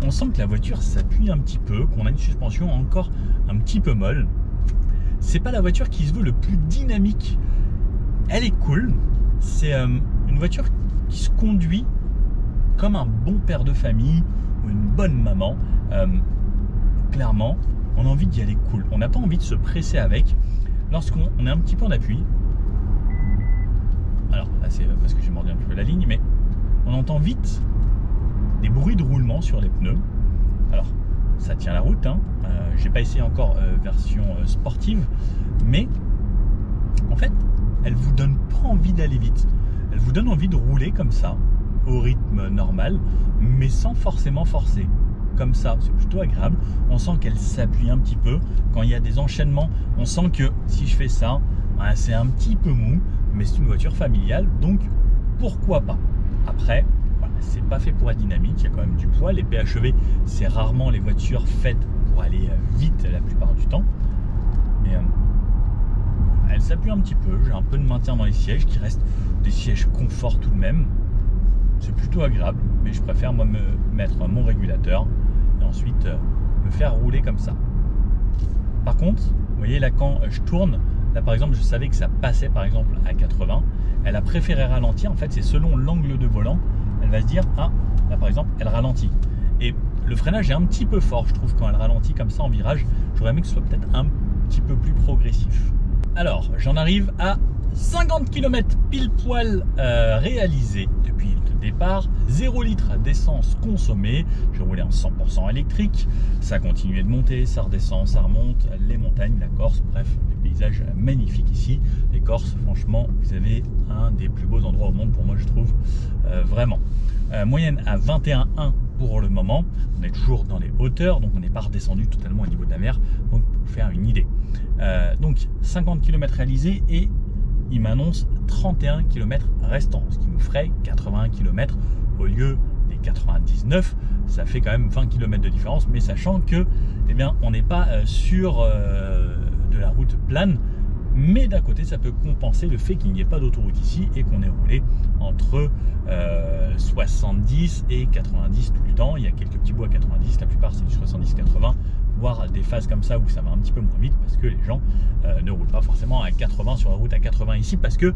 On sent que la voiture s'appuie un petit peu, qu'on a une suspension encore un petit peu molle. C'est pas la voiture qui se veut le plus dynamique. Elle est cool. C'est une voiture qui se conduit comme un bon père de famille ou une bonne maman. Clairement, on a envie d'y aller cool. On n'a pas envie de se presser avec. Lorsqu'on est un petit peu en appui, alors là c'est parce que j'ai mordu un petit peu la ligne, mais on entend vite des bruits de roulement sur les pneus. Alors, ça tient la route, hein. J'ai pas essayé encore version sportive, mais en fait, elle vous donne pas envie d'aller vite. Elle vous donne envie de rouler comme ça, au rythme normal, mais sans forcément forcer. Comme ça, c'est plutôt agréable. On sent qu'elle s'appuie un petit peu. Quand il y a des enchaînements, on sent que si je fais ça, c'est un petit peu mou, mais c'est une voiture familiale, donc pourquoi pas. Après, voilà, c'est pas fait pour être dynamique, il y a quand même du poids. Les PHEV, c'est rarement les voitures faites pour aller vite la plupart du temps. Mais elle s'appuie un petit peu. J'ai un peu de maintien dans les sièges, qui restent des sièges confort tout de même. C'est plutôt agréable, mais je préfère moi me mettre mon régulateur et ensuite me faire rouler comme ça. Par contre, vous voyez là, quand je tourne, là par exemple je savais que ça passait par exemple à 80, elle a préféré ralentir. En fait, c'est selon l'angle de volant, elle va se dire ah là par exemple elle ralentit. Et le freinage est un petit peu fort, je trouve, quand elle ralentit comme ça en virage. J'aurais aimé que ce soit peut-être un petit peu plus progressif. Alors j'en arrive à 50 km pile poil réalisé depuis le départ, 0 litre d'essence consommée. J'ai roulé en 100% électrique, ça continuait de monter, ça redescend, ça remonte, les montagnes, la Corse, bref, des paysages magnifiques ici. Les Corses, franchement, vous avez un des plus beaux endroits au monde pour moi, je trouve, vraiment. Moyenne à 21,1 pour le moment, on est toujours dans les hauteurs, donc on n'est pas redescendu totalement au niveau de la mer, donc pour vous faire une idée. Donc 50 km réalisés et il m'annonce 31 km restants, ce qui nous ferait 81 km au lieu des 99. Ça fait quand même 20 km de différence, mais sachant que, eh bien, on n'est pas sur de la route plane, mais d'un côté, ça peut compenser le fait qu'il n'y ait pas d'autoroute ici et qu'on ait roulé entre 70 et 90 tout le temps. Il y a quelques petits bouts à 90, la plupart c'est du 70-80, voire des phases comme ça où ça va un petit peu moins vite parce que les gens ne roulent pas forcément à 80 sur la route à 80 ici parce que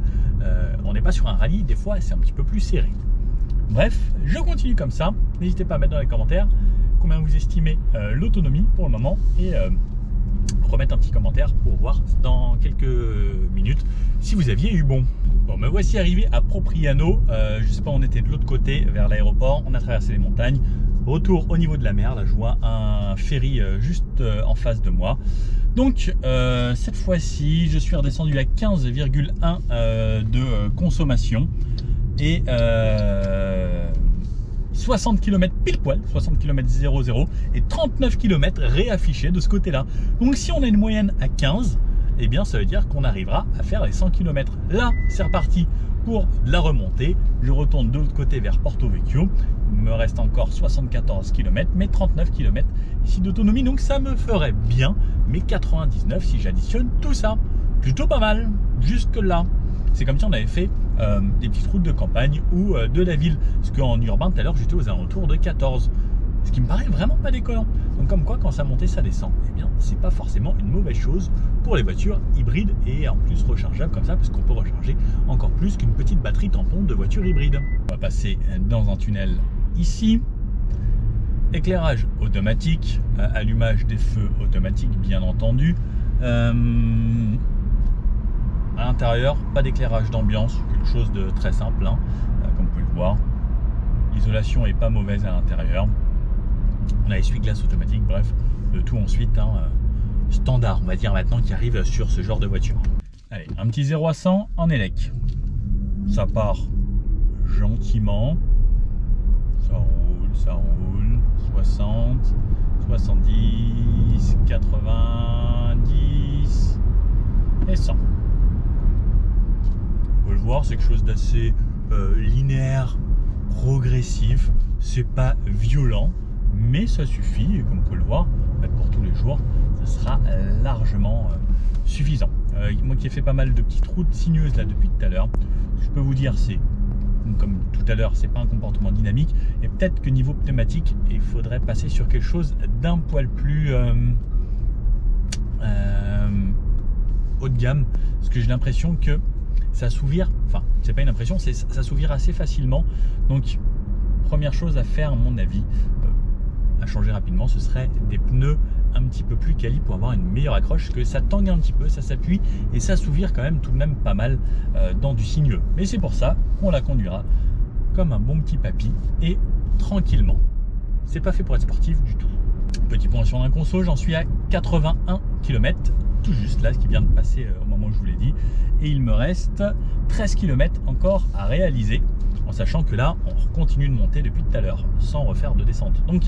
on n'est pas sur un rallye, des fois c'est un petit peu plus serré. Bref, je continue comme ça. N'hésitez pas à mettre dans les commentaires combien vous estimez l'autonomie pour le moment et remettre un petit commentaire pour voir dans quelques minutes si vous aviez eu bon. Bon, me voici arrivé à Propriano. Je sais pas, on était de l'autre côté vers l'aéroport, on a traversé les montagnes. Retour au niveau de la mer, là je vois un ferry juste en face de moi. Donc cette fois-ci, je suis redescendu à 15,1 de consommation et 60 km pile poil, 60 km 00 et 39 km réaffichés de ce côté-là. Donc si on a une moyenne à 15, eh bien ça veut dire qu'on arrivera à faire les 100 km. Là, c'est reparti pour la remontée. Je retourne de l'autre côté vers Porto Vecchio. Il me reste encore 74 km, mais 39 km ici d'autonomie. Donc ça me ferait bien mes 99 si j'additionne tout ça. Plutôt pas mal, jusque là. C'est comme si on avait fait des petites routes de campagne ou de la ville. Parce qu'en urbain, tout à l'heure, j'étais aux alentours de 14. Ce qui me paraît vraiment pas déconnant. Donc comme quoi, quand ça monte, ça descend. Eh bien, c'est pas forcément une mauvaise chose pour les voitures hybrides et en plus rechargeables comme ça, parce qu'on peut recharger encore plus qu'une petite batterie tampon de voiture hybride. On va passer dans un tunnel ici. Éclairage automatique, allumage des feux automatique, bien entendu. À l'intérieur, pas d'éclairage d'ambiance, quelque chose de très simple, hein, comme vous pouvez le voir. L'isolation est pas mauvaise à l'intérieur. On a essuie-glace automatique, bref, le tout ensuite, hein, standard, on va dire maintenant, qui arrive sur ce genre de voiture. Allez, un petit 0 à 100 en élec. Ça part gentiment. Ça roule. 60, 70, 90 et 100. On peut le voir, c'est quelque chose d'assez linéaire, progressif. C'est pas violent, mais ça suffit. Et comme vous pouvez le voir, pour tous les jours, ça sera largement suffisant. Moi qui ai fait pas mal de petites routes sinueuses là depuis tout à l'heure, je peux vous dire, c'est comme tout à l'heure, c'est pas un comportement dynamique. Et peut-être que niveau pneumatique, il faudrait passer sur quelque chose d'un poil plus haut de gamme, parce que j'ai l'impression que ça s'ouvre, enfin c'est pas une impression, ça s'ouvre assez facilement. Donc première chose à faire à mon avis, à changer rapidement, ce serait des pneus un petit peu plus quali pour avoir une meilleure accroche, parce que ça tangue un petit peu, ça s'appuie et ça s'ouvre quand même tout de même pas mal dans du sinueux. Mais c'est pour ça qu'on la conduira comme un bon petit papy et tranquillement. C'est pas fait pour être sportif du tout. Petit point sur un conso, j'en suis à 81 km, tout juste là, ce qui vient de passer au moment où je vous l'ai dit. Et il me reste 13 km encore à réaliser, en sachant que là, on continue de monter depuis tout à l'heure, sans refaire de descente. Donc,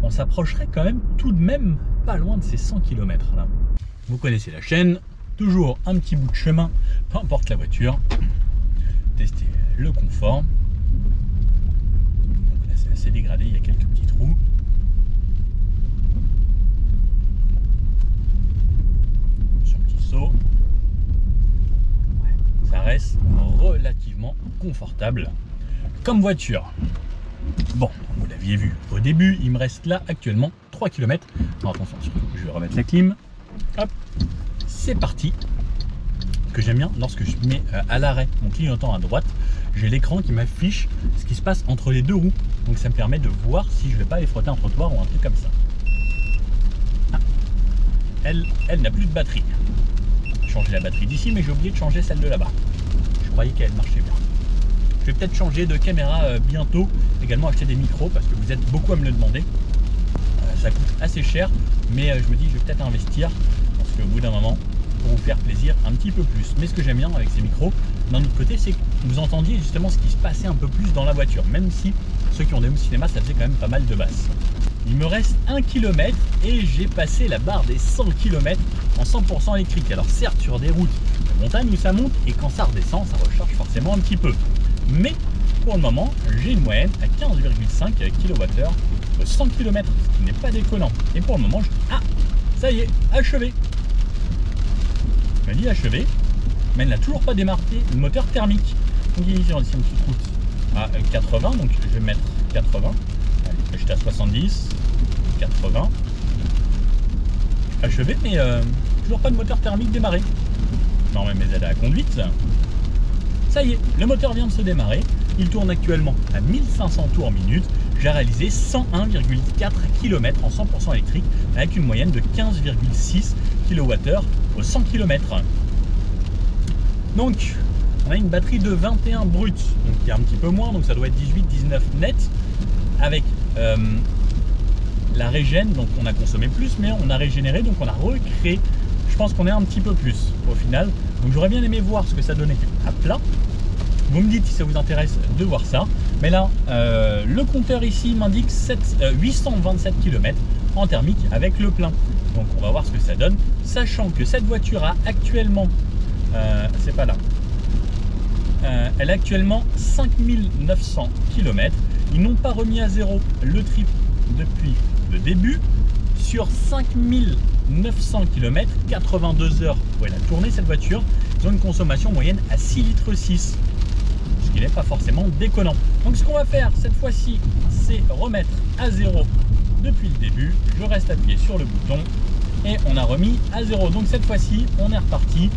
on s'approcherait quand même tout de même pas loin de ces 100 km là. Vous connaissez la chaîne, toujours un petit bout de chemin, peu importe la voiture. Tester le confort. Donc là, c'est assez dégradé, il y a quelques petits trous. Ouais, ça reste relativement confortable comme voiture. Bon, vous l'aviez vu au début, il me reste là actuellement 3 km. Alors attention, je vais remettre la clim. Hop, c'est parti. Ce que j'aime bien, lorsque je mets à l'arrêt mon clignotant à droite, j'ai l'écran qui m'affiche ce qui se passe entre les deux roues. Donc ça me permet de voir si je ne vais pas aller frotter un trottoir ou un truc comme ça. Ah, elle n'a plus de batterie. J'ai changé la batterie d'ici, mais j'ai oublié de changer celle de là-bas. Je croyais qu'elle marchait bien. Je vais peut-être changer de caméra bientôt, également acheter des micros parce que vous êtes beaucoup à me le demander. Ça coûte assez cher, mais je me dis je vais peut-être investir parce qu'au bout d'un moment, pour vous faire plaisir un petit peu plus. Mais ce que j'aime bien avec ces micros, d'un autre côté, c'est que vous entendiez justement ce qui se passait un peu plus dans la voiture, même si ceux qui ont des home cinéma, ça faisait quand même pas mal de basses. Il me reste 1 km et j'ai passé la barre des 100 km en 100% électrique. Alors certes sur des routes de montagne où ça monte et quand ça redescend, ça recharge forcément un petit peu. Mais pour le moment, j'ai une moyenne à 15,5 kWh de 100 km, ce qui n'est pas déconnant. Et pour le moment, ah, ça y est, achevé. Je me dis achevé, mais elle n'a toujours pas démarré le moteur thermique. Donc il y a ici une petite route à 80, donc je vais mettre 80. Allez, j'étais à 70, 80. Achevé, mais toujours pas de moteur thermique démarré. Non, mais mes aides à la conduite. Ça y est, le moteur vient de se démarrer. Il tourne actuellement à 1500 tours minute. J'ai réalisé 101,4 km en 100% électrique avec une moyenne de 15,6 kWh au 100 km. Donc, on a une batterie de 21 brut, donc il y a un petit peu moins, donc ça doit être 18-19 net. Avec la régène, donc on a consommé plus, mais on a régénéré, donc on a recréé. Je pense qu'on est un petit peu plus au final. Donc j'aurais bien aimé voir ce que ça donnait à plat. Vous me dites si ça vous intéresse de voir ça. Mais là, le compteur ici m'indique 827 km en thermique avec le plein. Donc on va voir ce que ça donne. Sachant que cette voiture a actuellement, c'est pas là, elle a actuellement 5900 km. Ils n'ont pas remis à zéro le trip depuis le début. Sur 5900 km, 82 heures où elle a tourné cette voiture, ils ont une consommation moyenne à 6,6 litres, ce qui n'est pas forcément déconnant. Donc ce qu'on va faire cette fois-ci, c'est remettre à zéro depuis le début. Je reste appuyé sur le bouton et on a remis à zéro. Donc cette fois-ci, on est reparti,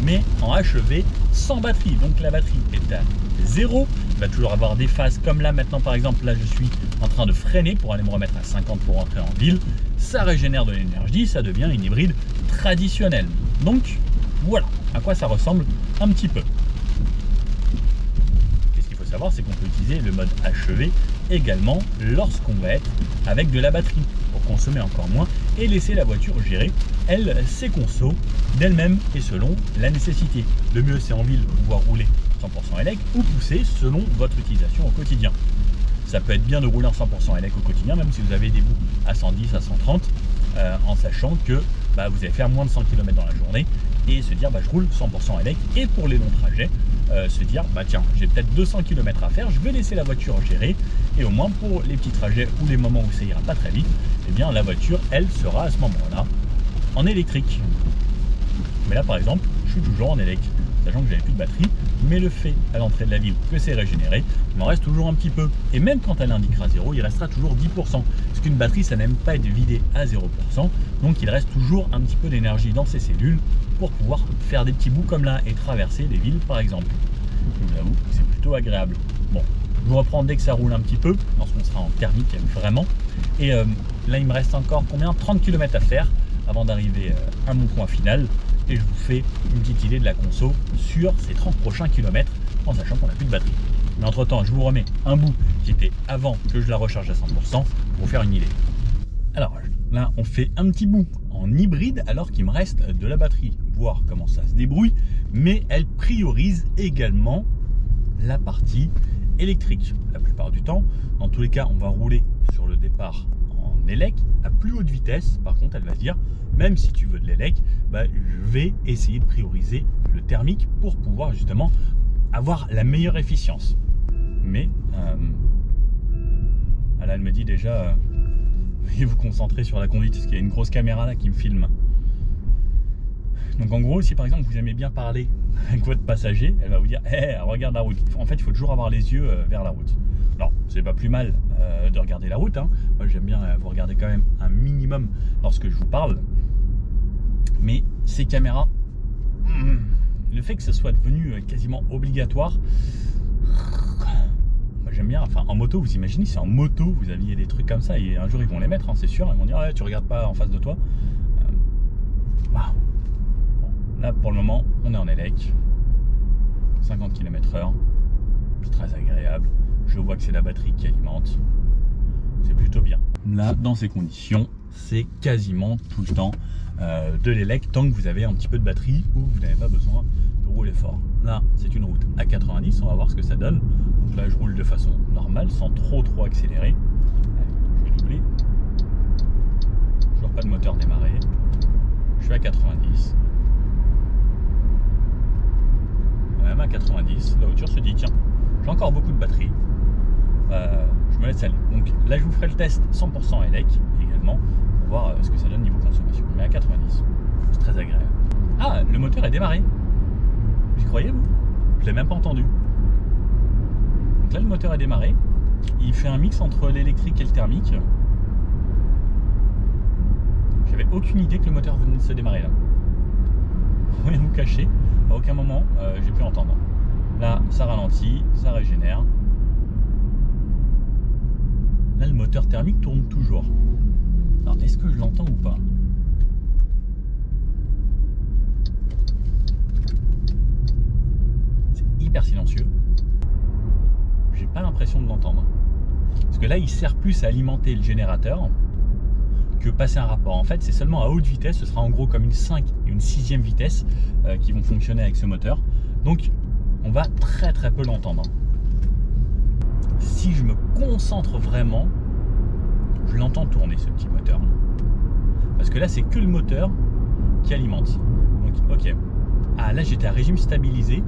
mais en achevé sans batterie. Donc la batterie est à zéro. Il va toujours avoir des phases comme là maintenant, par exemple. Là, je suis en train de freiner pour aller me remettre à 50 pour rentrer en ville. Ça régénère de l'énergie, ça devient une hybride traditionnelle. Donc voilà à quoi ça ressemble un petit peu. Et ce qu'il faut savoir, c'est qu'on peut utiliser le mode achevé également lorsqu'on va être avec de la batterie pour consommer encore moins et laisser la voiture gérer ses consos d'elle-même et selon la nécessité. Le mieux, c'est en ville pouvoir rouler 100% élec ou pousser selon votre utilisation au quotidien. Ça peut être bien de rouler en 100% élec au quotidien, même si vous avez des bouts à 110, à 130, en sachant que vous allez faire moins de 100 km dans la journée et se dire je roule 100% élec. Et pour les longs trajets, se dire tiens, j'ai peut-être 200 km à faire, je vais laisser la voiture gérer et au moins pour les petits trajets ou les moments où ça ira pas très vite, eh bien la voiture, elle sera à ce moment-là en électrique. Mais là par exemple, je suis toujours en élec, sachant que j'avais plus de batterie, mais le fait à l'entrée de la ville que c'est régénéré, il m'en reste toujours un petit peu. Et même quand elle indiquera 0, il restera toujours 10%. Parce qu'une batterie, ça n'aime pas être vidée à 0%. Donc il reste toujours un petit peu d'énergie dans ces cellules pour pouvoir faire des petits bouts comme là et traverser les villes par exemple. Je vous avoue que c'est plutôt agréable. Bon, je vous reprends dès que ça roule un petit peu, lorsqu'on sera en thermique vraiment. Et là, il me reste encore combien? 30 km à faire avant d'arriver à mon point final. Et je vous fais une petite idée de la conso sur ces 30 prochains kilomètres en sachant qu'on n'a plus de batterie. Mais entre temps, je vous remets un bout qui était avant que je la recharge à 100% pour vous faire une idée. Alors là, on fait un petit bout en hybride alors qu'il me reste de la batterie. Voir comment ça se débrouille. Mais elle priorise également la partie électrique. La plupart du temps, dans tous les cas, on va rouler sur le départ en élec à plus haute vitesse. Par contre, elle va se dire, même si tu veux de l'élec, bah, je vais essayer de prioriser le thermique pour pouvoir justement avoir la meilleure efficience. Mais là, elle me dit déjà, veuillez vous concentrer sur la conduite parce qu'il y a une grosse caméra là qui me filme. Donc en gros, si par exemple vous aimez bien parler avec votre passager, elle va vous dire hey, regarde la route. En fait, il faut toujours avoir les yeux vers la route. Alors, c'est pas plus mal de regarder la route, hein. Moi, j'aime bien vous regarder quand même un minimum lorsque je vous parle. Mais ces caméras, le fait que ce soit devenu quasiment obligatoire, moi j'aime bien. Enfin, en moto, vous imaginez, si en moto vous aviez des trucs comme ça, et un jour ils vont les mettre, hein, c'est sûr. Ils vont dire ouais, tu regardes pas en face de toi. Waouh. Là, pour le moment, on est en élec, 50 km/h, c'est très agréable. Je vois que c'est la batterie qui alimente, c'est plutôt bien. Là, dans ces conditions, c'est quasiment tout le temps de l'élec, tant que vous avez un petit peu de batterie ou vous n'avez pas besoin de rouler fort. Là, c'est une route à 90, on va voir ce que ça donne. Donc là, je roule de façon normale, sans trop accélérer. Allez, je vais doubler. Toujours pas de moteur démarré. Je suis à 90. Même à 90, la voiture se dit tiens, j'ai encore beaucoup de batterie, je me laisse aller. Donc là je vous ferai le test 100% élec également pour voir ce que ça donne niveau consommation. Mais à 90, c'est très agréable. Ah, le moteur est démarré. Vous y croyez vous? Je l'ai même pas entendu. Donc là le moteur est démarré. Il fait un mix entre l'électrique et le thermique. J'avais aucune idée que le moteur venait de se démarrer là. Rien vous cacher. À aucun moment j'ai pu entendre. Là ça ralentit, ça régénère. Là le moteur thermique tourne toujours. Alors est-ce que je l'entends ou pas? C'est hyper silencieux. J'ai pas l'impression de l'entendre. Parce que là il sert plus à alimenter le générateur que passer un rapport. En fait, c'est seulement à haute vitesse, ce sera en gros comme une 5 et une 6e vitesse qui vont fonctionner avec ce moteur. Donc, on va très peu l'entendre. Si je me concentre vraiment, je l'entends tourner ce petit moteur. Parce que là, c'est que le moteur qui alimente. Donc, ok. Ah, là, j'étais à régime stabilisé.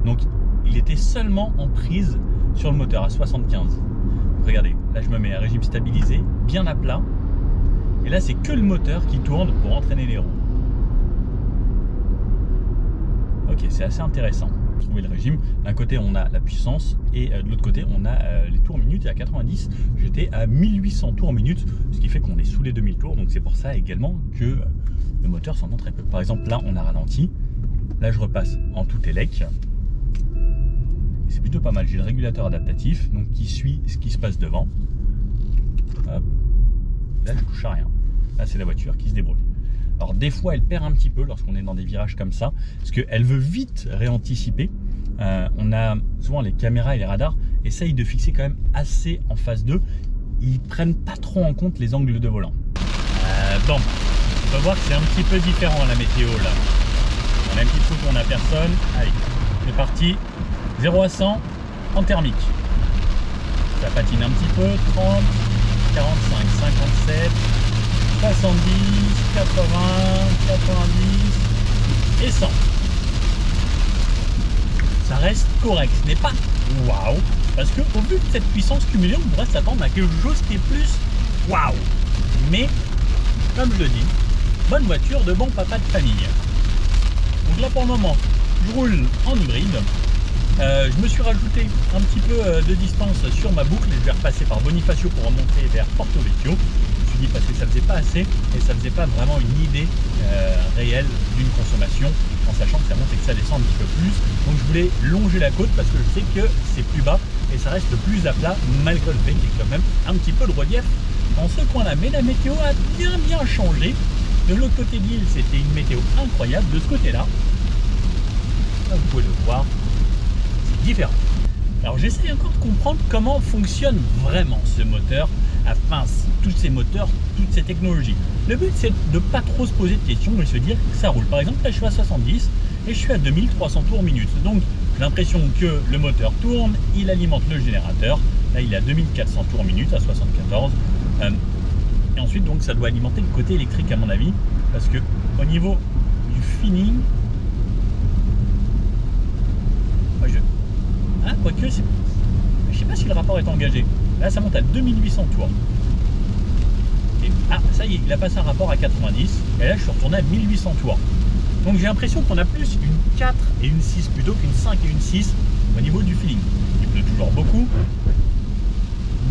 Donc, il était seulement en prise sur le moteur à 75. Regardez, là, je me mets à régime stabilisé, bien à plat. Et là, c'est que le moteur qui tourne pour entraîner les roues. Ok, c'est assez intéressant. Trouver le régime. D'un côté, on a la puissance et de l'autre côté, on a les tours minutes. Et à 90, j'étais à 1800 tours minutes, ce qui fait qu'on est sous les 2000 tours. Donc, c'est pour ça également que le moteur s'entend très peu. Par exemple, là, on a ralenti. Là, je repasse en tout élec. C'est plutôt pas mal. J'ai le régulateur adaptatif, donc qui suit ce qui se passe devant. Hop. Là, je touche à rien. Là, c'est la voiture qui se débrouille. Alors, des fois, elle perd un petit peu lorsqu'on est dans des virages comme ça, parce qu'elle veut vite réanticiper. On a souvent les caméras et les radars essayent de fixer quand même assez en face d'eux. Ils prennent pas trop en compte les angles de volant. Bon, on peut voir que c'est un petit peu différent la météo là. On a une petite route où on n'a personne. Allez, c'est parti. 0 à 100 en thermique. Ça patine un petit peu. 30. 45, 57, 70, 80, 90 et 100. Ça reste correct. Ce n'est pas waouh. Parce que au vu de cette puissance cumulée, on pourrait s'attendre à quelque chose qui est plus waouh. Mais, comme je le dis, bonne voiture de bon papa de famille. Donc là pour le moment, je roule en hybride. Je me suis rajouté un petit peu de distance sur ma boucle et je vais repasser par Bonifacio pour remonter vers Porto Vecchio. Je me suis dit parce que ça faisait pas assez et ça faisait pas vraiment une idée réelle d'une consommation en sachant que ça monte et que ça descend un petit peu plus. Donc je voulais longer la côte parce que je sais que c'est plus bas et ça reste plus à plat malgré le fait qu'il y ait quand même un petit peu de relief dans ce coin-là. Mais la météo a bien changé. De l'autre côté de l'île, c'était une météo incroyable. De ce côté-là, vous pouvez le voir, différent. Alors j'essaie encore de comprendre comment fonctionne vraiment ce moteur, enfin tous ces moteurs, toutes ces technologies. Le but c'est de pas trop se poser de questions et se dire que ça roule. Par exemple là je suis à 70 et je suis à 2300 tours minute. Donc j'ai l'impression que le moteur tourne, il alimente le générateur. Là il est à 2400 tours minute à 74. Et ensuite donc ça doit alimenter le côté électrique à mon avis. Parce que au niveau du feeling, quoique, je sais pas si le rapport est engagé. Là, ça monte à 2800 tours. Et, ça y est, il a passé un rapport à 90. Et là, je suis retourné à 1800 tours. Donc, j'ai l'impression qu'on a plus une 4 et une 6 plutôt qu'une 5 et une 6 au niveau du feeling. Il pleut toujours beaucoup.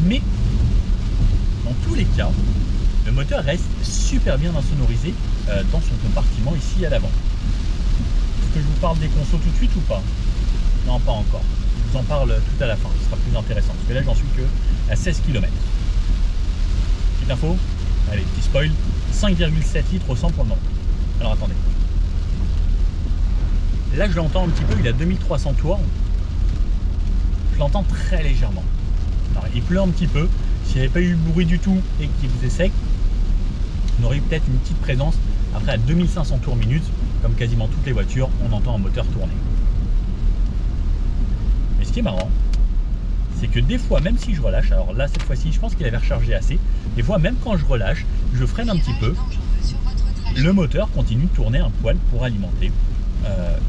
Mais, dans tous les cas, le moteur reste super bien insonorisé dans son compartiment ici à l'avant. Est-ce que je vous parle des consos tout de suite ou pas? Non, pas encore. Je vous en parle tout à la fin, ce sera plus intéressant. Parce que là, j'en suis que à 16 km. Petite info, allez, petit spoil, 5,7 litres au 100 pour le moment. Alors attendez. Là, je l'entends un petit peu, il a 2300 tours. Je l'entends très légèrement. Alors, il pleut un petit peu. S'il n'y avait pas eu de bruit du tout et qu'il faisait sec, on aurait peut-être une petite présence. Après, à 2500 tours minute, comme quasiment toutes les voitures, on entend un moteur tourner. Mais ce qui est marrant, c'est que des fois, même si je relâche, alors là, cette fois-ci, je pense qu'il avait rechargé assez. Des fois, même quand je relâche, je freine un petit peu, le moteur continue de tourner un poil pour alimenter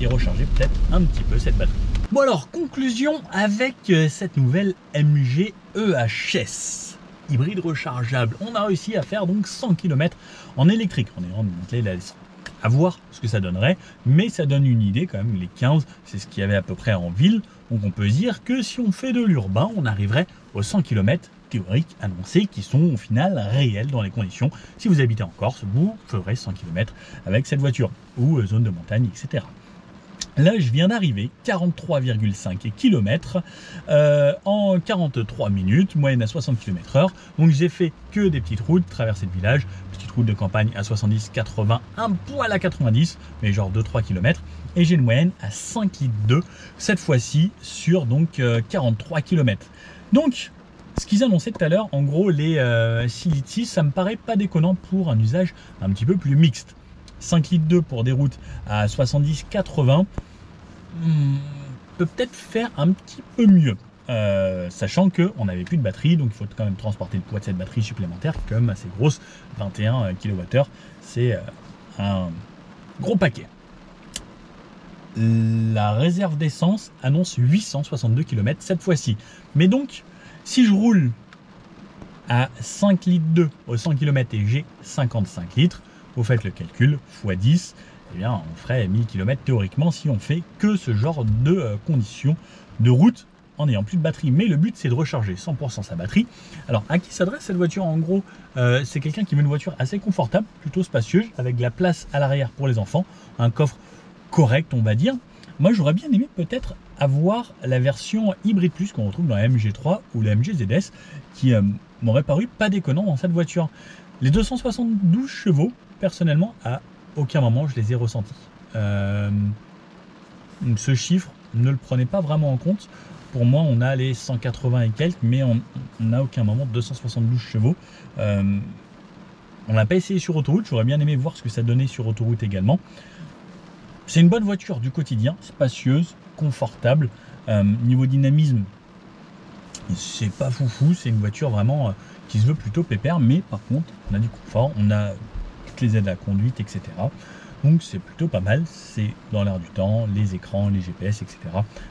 et recharger peut-être un petit peu cette batterie. Bon alors, conclusion avec cette nouvelle MG EHS hybride rechargeable. On a réussi à faire donc 100 km en électrique. On est en monté la descente. À voir ce que ça donnerait, mais ça donne une idée quand même. Les 15, c'est ce qu'il y avait à peu près en ville. Donc on peut se dire que si on fait de l'urbain, on arriverait aux 100 km théoriques annoncés qui sont au final réels dans les conditions. Si vous habitez en Corse, vous ferez 100 km avec cette voiture ou zone de montagne, etc. Là, je viens d'arriver, 43,5 km en 43 minutes, moyenne à 60 km/h. Donc, j'ai fait que des petites routes, traversées de village, petites routes de campagne à 70, 80, un poil à 90, mais genre 2-3 km. Et j'ai une moyenne à 5,2 litres, cette fois-ci sur donc 43 km. Donc, ce qu'ils annonçaient tout à l'heure, en gros, les 6 litres 6, ça me paraît pas déconnant pour un usage un petit peu plus mixte. 5,2 litres pour des routes à 70-80 peut peut-être faire un petit peu mieux, sachant qu'on n'avait plus de batterie, donc il faut quand même transporter le poids de cette batterie supplémentaire qui est quand même assez grosse, 21 kWh, c'est un gros paquet. La réserve d'essence annonce 862 km cette fois-ci, mais donc si je roule à 5,2 litres au 100 km et j'ai 55 litres, vous faites le calcul, x 10, eh bien, on ferait 1000 km théoriquement si on fait que ce genre de conditions de route en n'ayant plus de batterie. Mais le but, c'est de recharger 100% sa batterie. Alors, à qui s'adresse cette voiture? En gros, c'est quelqu'un qui veut une voiture assez confortable, plutôt spacieuse, avec de la place à l'arrière pour les enfants, un coffre correct, on va dire. Moi, j'aurais bien aimé peut-être avoir la version hybride plus qu'on retrouve dans la MG3 ou la MG ZS, qui m'aurait paru pas déconnant dans cette voiture. Les 272 chevaux, personnellement, à aucun moment je les ai ressentis. Ce chiffre, ne le prenez pas vraiment en compte. Pour moi, on a les 180 et quelques, mais on n'a aucun moment 272 chevaux. On n'a pas essayé sur autoroute, j'aurais bien aimé voir ce que ça donnait sur autoroute également. C'est une bonne voiture du quotidien, spacieuse, confortable. Niveau dynamisme, c'est pas foufou, c'est une voiture vraiment qui se veut plutôt pépère, mais par contre, on a du confort, on a toutes les aides à la conduite, etc. Donc c'est plutôt pas mal, c'est dans l'air du temps, les écrans, les GPS, etc.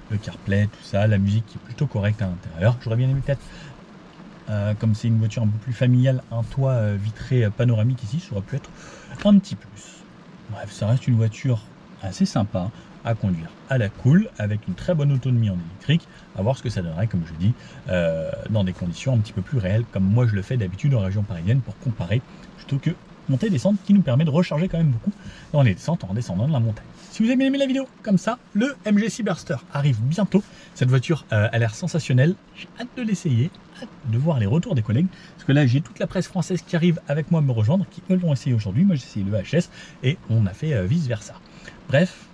Le CarPlay, tout ça, la musique qui est plutôt correcte à l'intérieur. J'aurais bien aimé peut-être, comme c'est une voiture un peu plus familiale, un toit vitré panoramique ici, ça aurait pu être un petit plus. Bref, ça reste une voiture assez sympa à conduire à la cool, avec une très bonne autonomie en électrique, à voir ce que ça donnerait, comme je dis, dans des conditions un petit peu plus réelles, comme moi je le fais d'habitude en région parisienne, pour comparer, plutôt que monter et descendre, qui nous permet de recharger quand même beaucoup dans les descentes en descendant de la montagne. Si vous avez aimé la vidéo, comme ça, le MG Cyberster arrive bientôt. Cette voiture a l'air sensationnelle, j'ai hâte de l'essayer, hâte de voir les retours des collègues, parce que là j'ai toute la presse française qui arrive avec moi me rejoindre, qui eux l'ont essayé aujourd'hui, moi j'ai essayé le HS, et on a fait vice versa. Bref,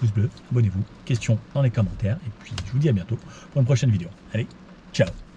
pouce bleu, abonnez-vous, questions dans les commentaires, et puis je vous dis à bientôt pour une prochaine vidéo. Allez, ciao!